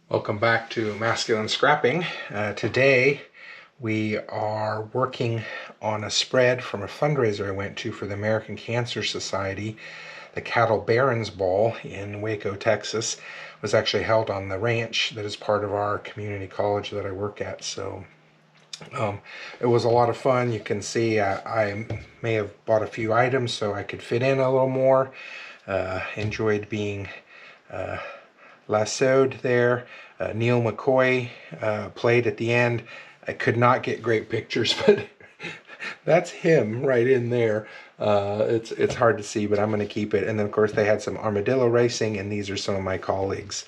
Welcome back to Masculine Scrapping. Today we are working on a spread from a fundraiser I went to for the American Cancer Society. The Cattle Barons Ball in Waco, Texas was actually held on the ranch that is part of our community college that I work at. So it was a lot of fun. You can see I may have bought a few items so I could fit in a little more. Enjoyed being lassoed there. Neil McCoy played at the end. I could not get great pictures, but that's him right in there. It's hard to see, but I'm going to keep it. And then, of course, they had some armadillo racing, and these are some of my colleagues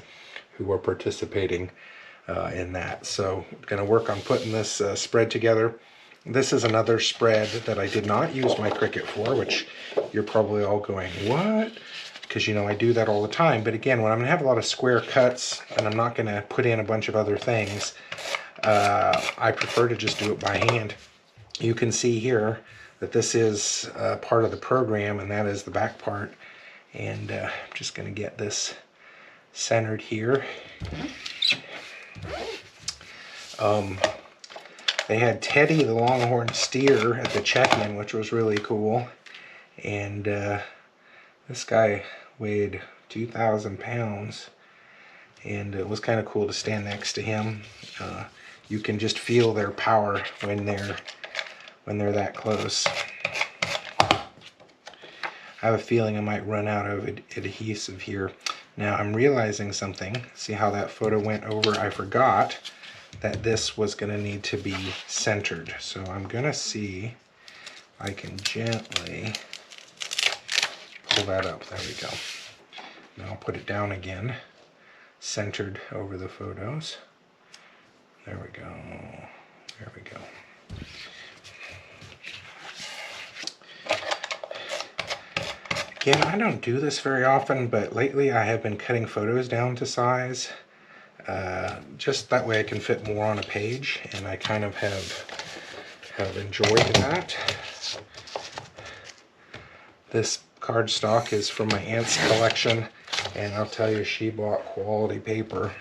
who were participating in that. So I'm going to work on putting this spread together. This is another spread that I did not use my Cricut for, which you're probably all going, what? Because, you know, I do that all the time. But again, when I'm going to have a lot of square cuts and I'm not going to put in a bunch of other things, I prefer to just do it by hand. You can see here that this is part of the program, and that is the back part. And I'm just going to get this centered here. They had Teddy the Longhorn Steer at the check-in, which was really cool. And this guy weighed 2,000 pounds, and it was kind of cool to stand next to him. You can just feel their power when they're that close. I have a feeling I might run out of adhesive here. Now I'm realizing something. See how that photo went over? I forgot that this was going to need to be centered. So I'm going to see if I can gently pull that up. There we go. Now I'll put it down again, centered over the photos. There we go. There we go. Again, I don't do this very often, but lately I have been cutting photos down to size. Just that way I can fit more on a page, and I kind of have enjoyed that. This cardstock is from my aunt's collection, and I'll tell you, she bought quality paper,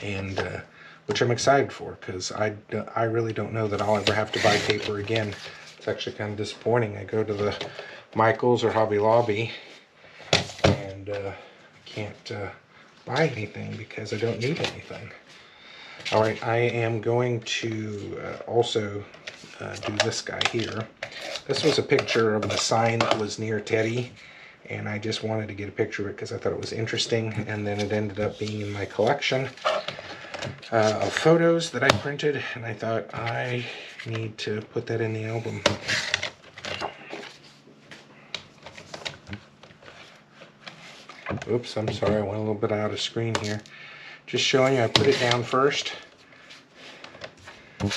and which I'm excited for, because I really don't know that I'll ever have to buy paper again. It's actually kind of disappointing. I go to the Michael's or Hobby Lobby and can't buy anything because I don't need anything. All right, I am going to also do this guy here. This was a picture of the sign that was near Teddy, and I just wanted to get a picture of it because I thought it was interesting, and then it ended up being in my collection of photos that I printed, and I thought I need to put that in the album. Oops, I'm sorry, I went a little bit out of screen here. Just showing you, I put it down first. There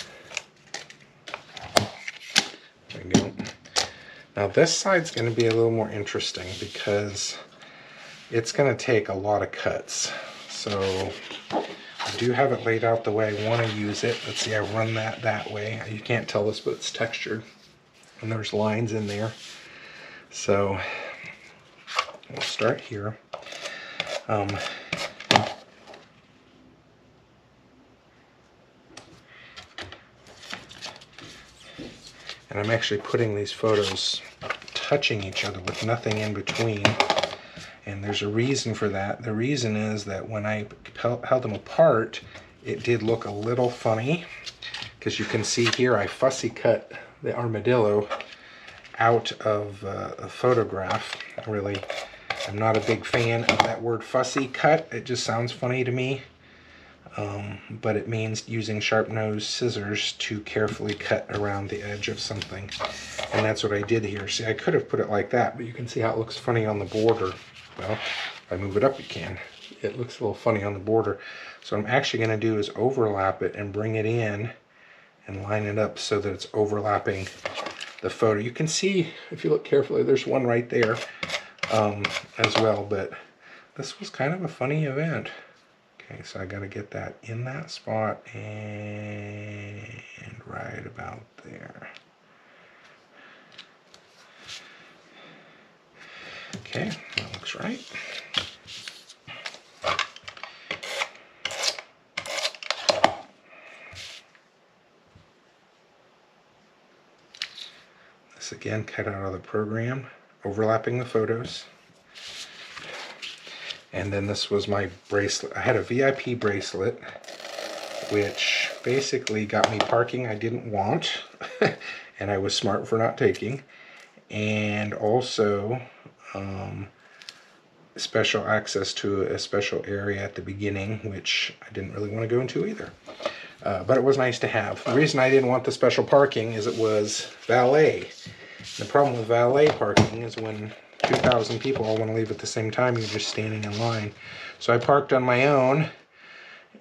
we go. Now this side's going to be a little more interesting because it's going to take a lot of cuts. So I do have it laid out the way I want to use it. Let's see, I run that way. You can't tell this, but it's textured. And there's lines in there. So we'll start here. And I'm actually putting these photos touching each other with nothing in between. And there's a reason for that. The reason is that when I held them apart, it did look a little funny. Because you can see here, I fussy cut the armadillo out of a photograph. Really, I'm not a big fan of that word fussy cut. It just sounds funny to me. But it means using sharp-nosed scissors to carefully cut around the edge of something. And that's what I did here. See, I could have put it like that, but you can see how it looks funny on the border. Well, if I move it up, you can. It looks a little funny on the border. So what I'm actually going to do is overlap it and bring it in and line it up so that it's overlapping the photo. You can see, if you look carefully, there's one right there as well, but this was kind of a funny event. Okay, so I got to get that in that spot and right about there. Okay, that looks right. This again, cut out of the program, overlapping the photos. And then this was my bracelet. I had a VIP bracelet, which basically got me parking I didn't want, and I was smart for not taking, and also special access to a special area at the beginning, which I didn't really want to go into either. But it was nice to have. The reason I didn't want the special parking is it was valet. The problem with valet parking is when 2,000 people all want to leave at the same time, you're just standing in line. So I parked on my own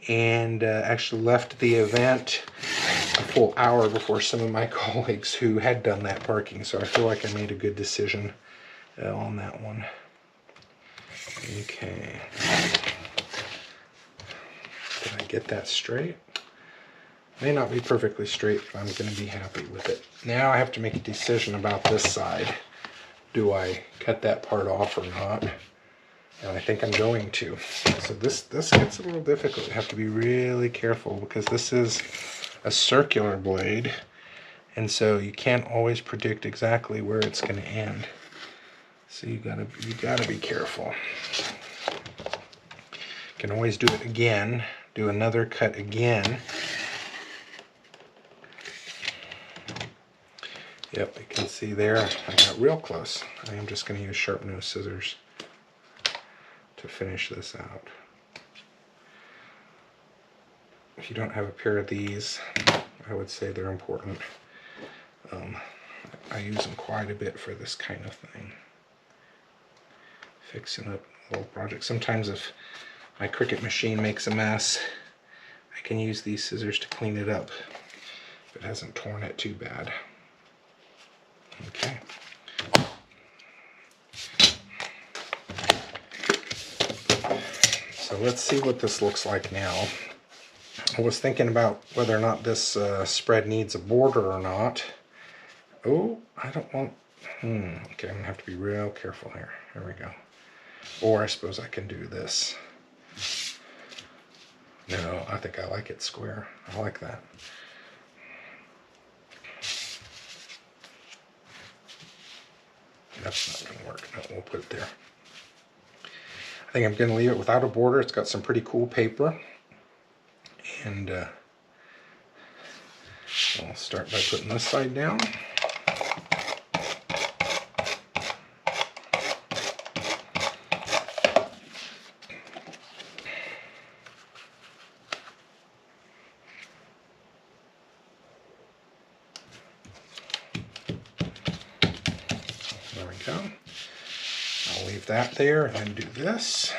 and actually left the event a full hour before some of my colleagues who had done that parking. So I feel like I made a good decision on that one. Okay. Did I get that straight? May not be perfectly straight, but I'm going to be happy with it. Now I have to make a decision about this side. Do I cut that part off or not? And I think I'm going to. So this gets a little difficult. You have to be really careful because this is a circular blade, and so you can't always predict exactly where it's going to end. So you gotta be careful. You can always do it again. Do another cut again. Yep, you can see there, I got real close. I am just going to use sharp nose scissors to finish this out. If you don't have a pair of these, I would say they're important. I use them quite a bit for this kind of thing. Fixing up little projects. Sometimes if my Cricut machine makes a mess, I can use these scissors to clean it up if it hasn't torn it too bad. Okay. So let's see what this looks like now. I was thinking about whether or not this spread needs a border or not. Oh, I don't want... Okay, I'm going to have to be real careful here. Here we go. Or I suppose I can do this. No, I think I like it square. I like that. That's not going to work. No, we'll put it there. I think I'm going to leave it without a border. It's got some pretty cool paper. And I'll start by putting this side down. There we go. I'll leave that there and then do this.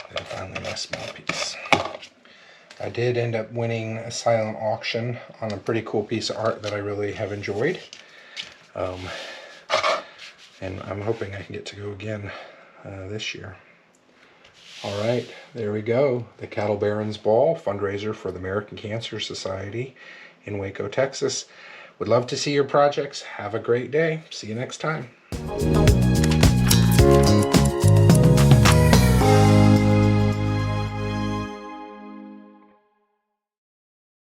And finally my small piece. I did end up winning a silent auction on a pretty cool piece of art that I really have enjoyed. And I'm hoping I can get to go again this year. All right, there we go. The Cattle Barons Ball fundraiser for the American Cancer Society in Waco, Texas. Would love to see your projects. Have a great day. See you next time.